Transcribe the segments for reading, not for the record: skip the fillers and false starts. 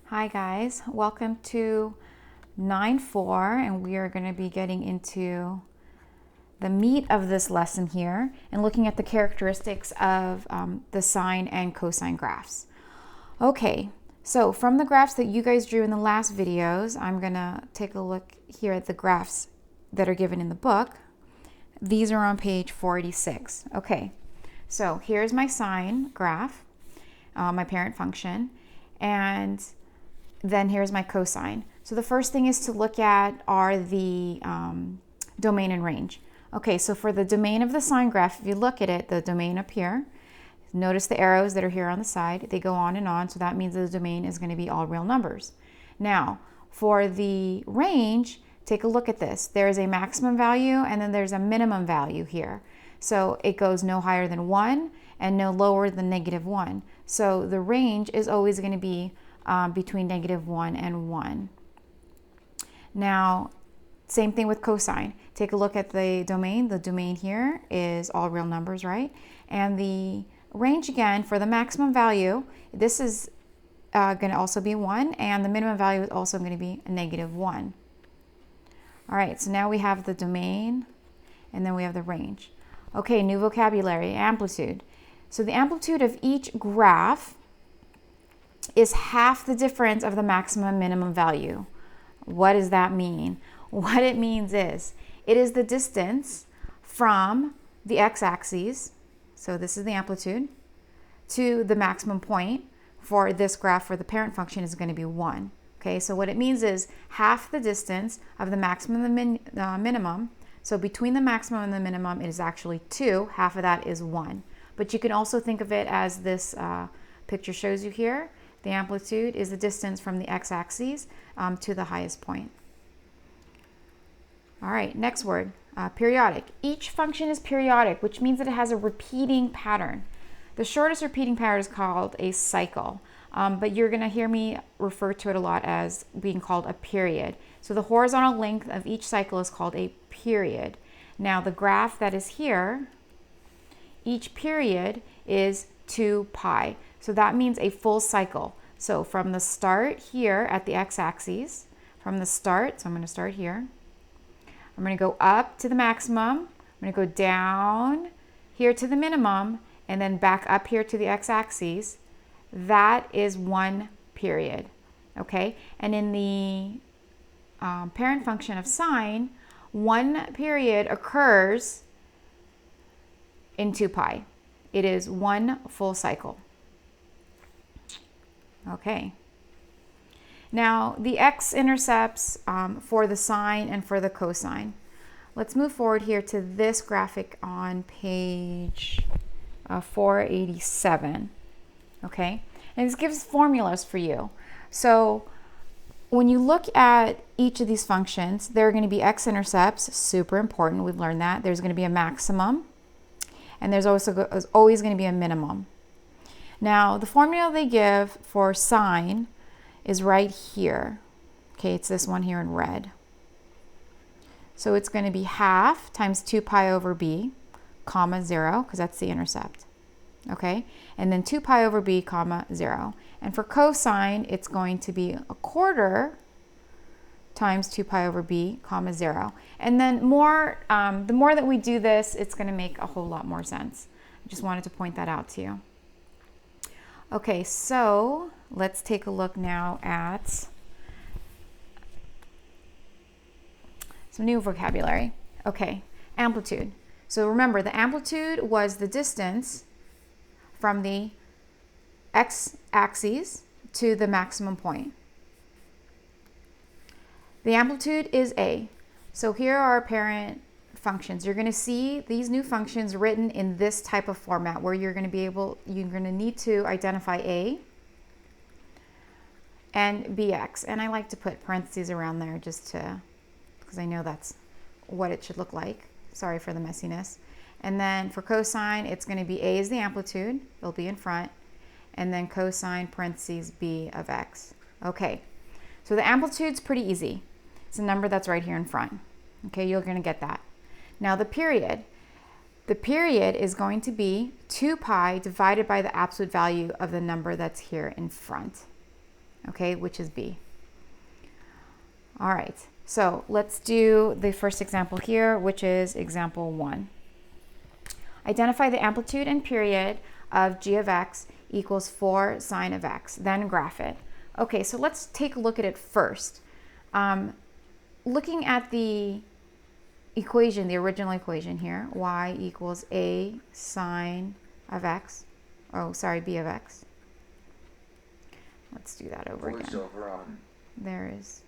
Hi guys, welcome to 9.4, and we are going to be getting into the meat of this lesson here and looking at the characteristics of the sine and cosine graphs. Okay, so from the graphs that you guys drew in the last videos, I'm going to take a look here at the graphs that are given in the book. These are on page 486. Okay, so here's my sine graph, my parent function, and then here's my cosine. So the first thing is to look at are the domain and range. Okay, so for the domain of the sine graph, if you look at it, the domain up here, notice the arrows that are here on the side, they go on and on, so that means the domain is going to be all real numbers. Now, for the range, take a look at this. There's a maximum value and then there's a minimum value here. So it goes no higher than 1 and no lower than -1. So the range is always going to be between -1 and 1. Now, same thing with cosine. Take a look at the domain. The domain here is all real numbers, right? And the range, again, for the maximum value, this is going to also be 1, and the minimum value is also going to be a -1. All right, so now we have the domain, and then we have the range. Okay, new vocabulary, amplitude. So the amplitude of each graph is half the difference of the maximum and minimum value. What does that mean? What it means is, it is the distance from the x-axis, so this is the amplitude, to the maximum point for this graph for the parent function is going to be 1. Okay, so what it means is half the distance of the maximum and the minimum. So between the maximum and the minimum, it is actually 2. Half of that is 1. But you can also think of it as this picture shows you here. The amplitude is the distance from the x-axis to the highest point. All right, next word, periodic. Each function is periodic, which means that it has a repeating pattern. The shortest repeating pattern is called a cycle, but you're going to hear me refer to it a lot as being called a period. So the horizontal length of each cycle is called a period. Now the graph that is here, each period is 2 pi. So that means a full cycle. So from the start here at the x-axis, from the start, so I'm going to start here. I'm going to go up to the maximum. I'm going to go down here to the minimum, and then back up here to the x-axis. That is 1 period. Okay? And in the parent function of sine, 1 period occurs in 2 pi. It is 1 full cycle. Okay. Now, the x-intercepts for the sine and for the cosine. Let's move forward here to this graphic on page 487. Okay? And this gives formulas for you. So when you look at each of these functions, there are going to be x-intercepts, super important, we've learned that. There's going to be a maximum, and there's also always going to be a minimum. Now, the formula they give for sine is right here. Okay, it's this one here in red. So it's going to be half times 2 pi over b, comma 0, because that's the intercept. Okay, and then 2 pi over b, comma 0. And for cosine, it's going to be 1/4 times 2 pi over b, comma 0. And then the more that we do this, it's going to make a whole lot more sense. I just wanted to point that out to you. Okay, so let's take a look now at some new vocabulary. Okay, amplitude. So remember, the amplitude was the distance from the x-axis to the maximum point. The amplitude is A. So here are our parent functions. You're going to see these new functions written in this type of format where you're going to need to identify A and bx. And I like to put parentheses around there because I know that's what it should look like. Sorry for the messiness. And then for cosine, it's going to be A is the amplitude. It'll be in front. And then cosine parentheses B of x. Okay, so the amplitude's pretty easy. It's a number that's right here in front. Okay, you're going to get that. Now the period. The period is going to be 2 pi divided by the absolute value of the number that's here in front. okay, which is b. All right, so let's do the first example here, which is example 1. Identify the amplitude and period of g of x equals 4 sine of x, then graph it. Okay, so let's take a look at it first. Looking at the equation, the original equation here, y equals a sine of x, b of x. Let's do that over again. There is,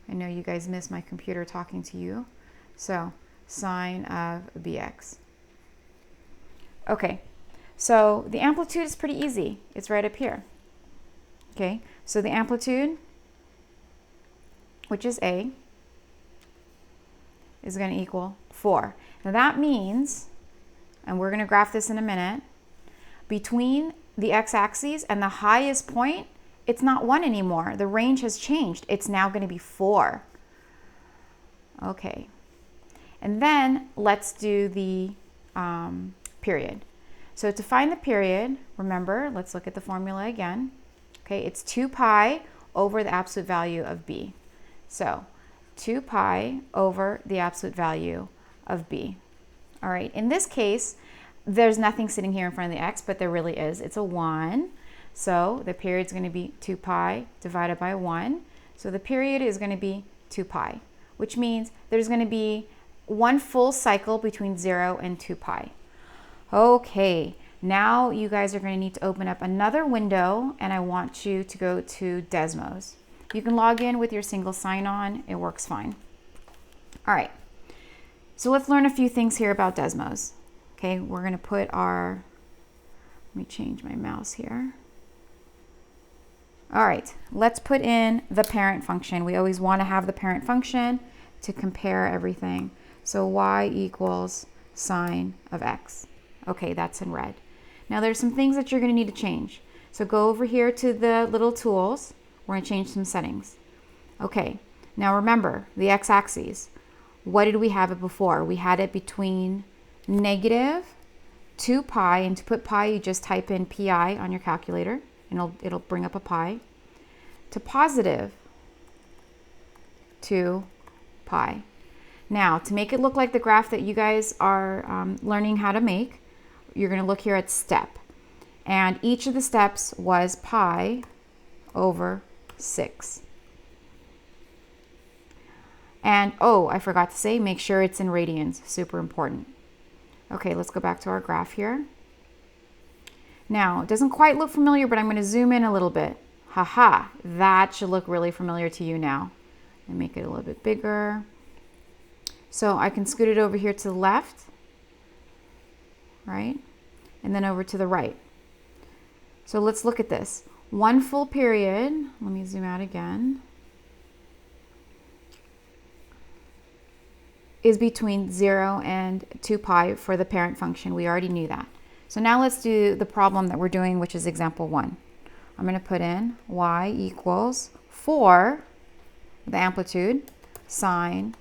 I know you guys miss my computer talking to you. So sine of bx. Okay, so the amplitude is pretty easy. It's right up here. Okay, so the amplitude, which is a, is going to equal 4. Now that means, and we're going to graph this in a minute, between the x-axis and the highest point, it's not 1 anymore. The range has changed. It's now going to be 4. Okay, and then let's do the period. So to find the period, remember, let's look at the formula again. Okay, it's 2 pi over the absolute value of b. So 2 pi over the absolute value of b. All right, in this case, there's nothing sitting here in front of the x, but there really is. It's a 1. So the period is going to be 2 pi divided by 1. So the period is going to be 2 pi, which means there's going to be 1 full cycle between 0 and 2 pi. Okay, now you guys are going to need to open up another window, and I want you to go to Desmos. You can log in with your single sign-on. It works fine. All right, so let's learn a few things here about Desmos. Okay, we're going to put our, let me change my mouse here. All right, let's put in the parent function. We always want to have the parent function to compare everything. So y equals sine of x. Okay, that's in red. Now there's some things that you're going to need to change. So go over here to the little tools. We're going to change some settings. Okay, now remember the x-axis. What did we have it before? We had it between negative 2 pi, and to put pi, you just type in pi on your calculator, and it'll bring up a pi, to positive 2 pi. Now, to make it look like the graph that you guys are learning how to make, you're going to look here at step. And each of the steps was pi over 6. And, oh, I forgot to say, make sure it's in radians. Super important. Okay, let's go back to our graph here. Now, it doesn't quite look familiar, but I'm going to zoom in a little bit. Haha, that should look really familiar to you now. And make it a little bit bigger. So I can scoot it over here to the left, right? And then over to the right. So let's look at this. 1 full period, let me zoom out again, is between 0 and 2 pi for the parent function. We already knew that. So now let's do the problem that we're doing, which is example 1. I'm going to put in y equals 4, the amplitude, sine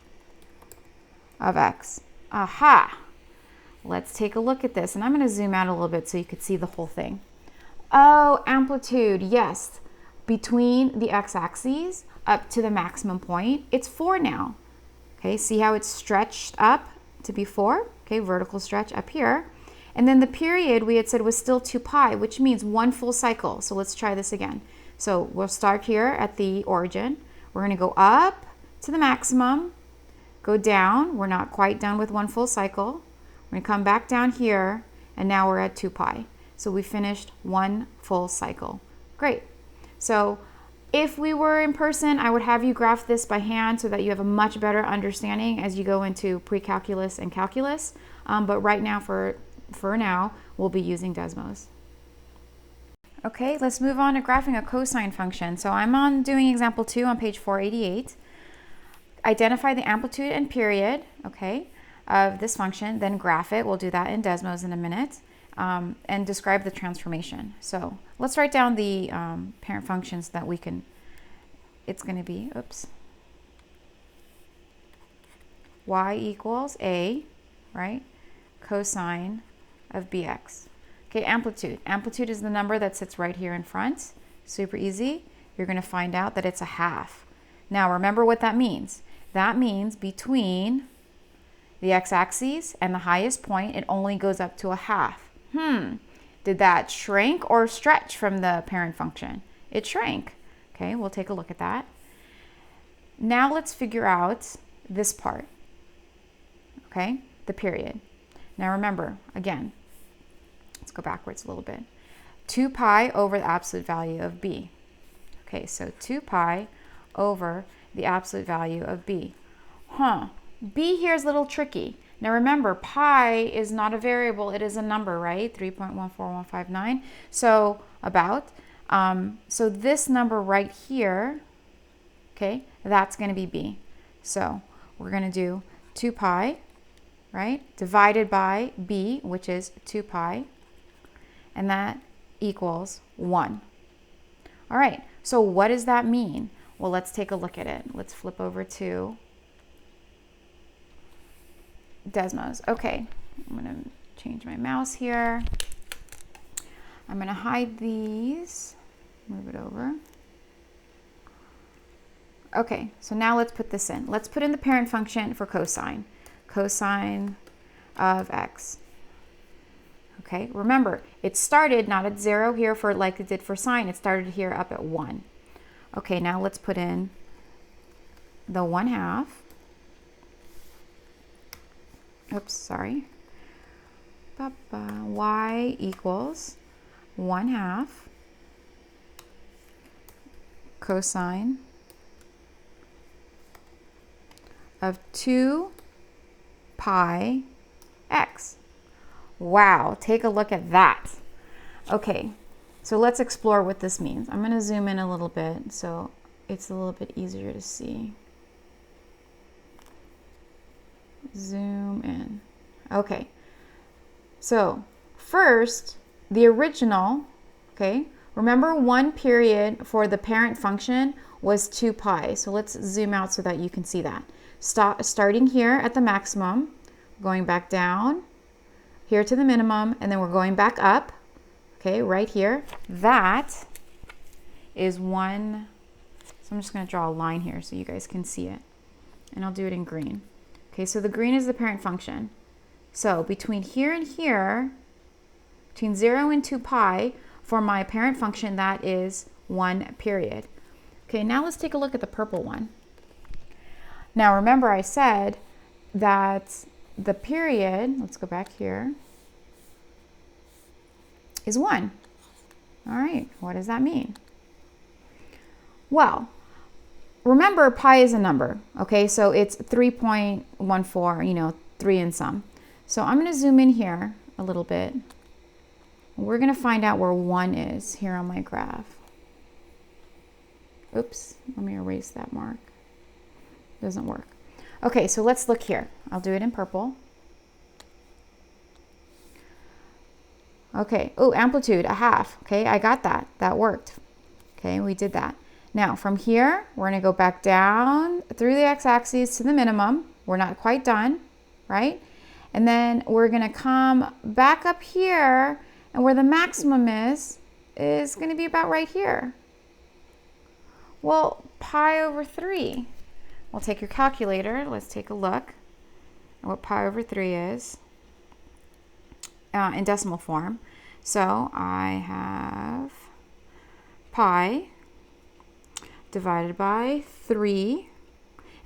of x. Aha! Let's take a look at this. And I'm going to zoom out a little bit so you could see the whole thing. Oh, amplitude, yes. Between the x-axis up to the maximum point, it's 4 now. Okay, see how it's stretched up to be 4? Okay, vertical stretch up here. And then the period we had said was still 2 pi, which means 1 full cycle. So let's try this again. So we'll start here at the origin. We're going to go up to the maximum, go down. We're not quite done with 1 full cycle. We're going to come back down here, and now we're at 2 pi. So we finished 1 full cycle. Great. So if we were in person, I would have you graph this by hand so that you have a much better understanding as you go into pre-calculus and calculus. But right now, for now, we'll be using Desmos. Okay, let's move on to graphing a cosine function. So I'm doing example 2 on page 488. Identify the amplitude and period, okay, of this function, then graph it. We'll do that in Desmos in a minute. And describe the transformation. So let's write down the parent functions that we can, it's going to be, y equals a, right, cosine of bx. Okay, amplitude. Amplitude is the number that sits right here in front. Super easy. you're going to find out that it's a half. Now remember what that means. That means between the x-axis and the highest point, it only goes up to a half. Did that shrink or stretch from the parent function? It shrank. Okay, we'll take a look at that. Now let's figure out this part. Okay, the period. Now remember, again, let's go backwards a little bit. 2 pi over the absolute value of b. Okay, so 2 pi over the absolute value of b. B here is a little tricky. Now remember, pi is not a variable, it is a number, right? 3.14159. So so this number right here, okay, that's going to be b. So we're going to do 2 pi, right, divided by b, which is 2 pi, and that equals 1. All right, so what does that mean? Well, let's take a look at it. Let's flip over to Desmos. Okay, I'm going to change my mouse here. I'm going to hide these, move it over. Okay, so now let's put this in. Let's put in the parent function for cosine. Cosine of x. Okay, remember, it started not at 0 here for like it did for sine. It started here up at 1. Okay, now let's put in the 1/2. Oops, sorry. Y equals 1/2 cosine of 2 pi x. Wow, take a look at that. Okay, so let's explore what this means. I'm going to zoom in a little bit so it's a little bit easier to see. Zoom in. Okay, so first, the original, okay, remember 1 period for the parent function was 2 pi. So let's zoom out so that you can see that. Starting here at the maximum, going back down here to the minimum, and then we're going back up, okay, right here. That is 1, so I'm just going to draw a line here so you guys can see it, and I'll do it in green. Okay, so the green is the parent function. So between here and here, between 0 and 2 pi, for my parent function, that is 1 period. Okay, now let's take a look at the purple one. Now remember I said that the period, let's go back here, is 1. All right, what does that mean? Well, remember pi is a number, okay? So it's 3.14, 3 and some. So I'm going to zoom in here a little bit. We're going to find out where 1 is here on my graph. Oops, let me erase that mark. Doesn't work. Okay, so let's look here. I'll do it in purple. Okay, oh, amplitude, 1/2. Okay, I got that. That worked. Okay, we did that. Now, from here, we're going to go back down through the x-axis to the minimum. We're not quite done, right? And then we're going to come back up here, and where the maximum is going to be about right here. Well, pi over 3. We'll take your calculator. Let's take a look at what pi over 3 is in decimal form. So I have pi divided by 3,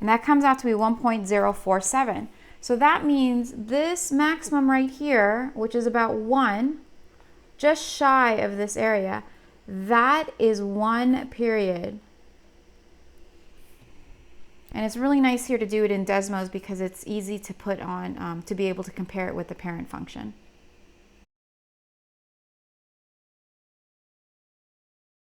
and that comes out to be 1.047. So that means this maximum right here, which is about 1, just shy of this area, that is 1 period. And it's really nice here to do it in Desmos because it's easy to put on, to be able to compare it with the parent function.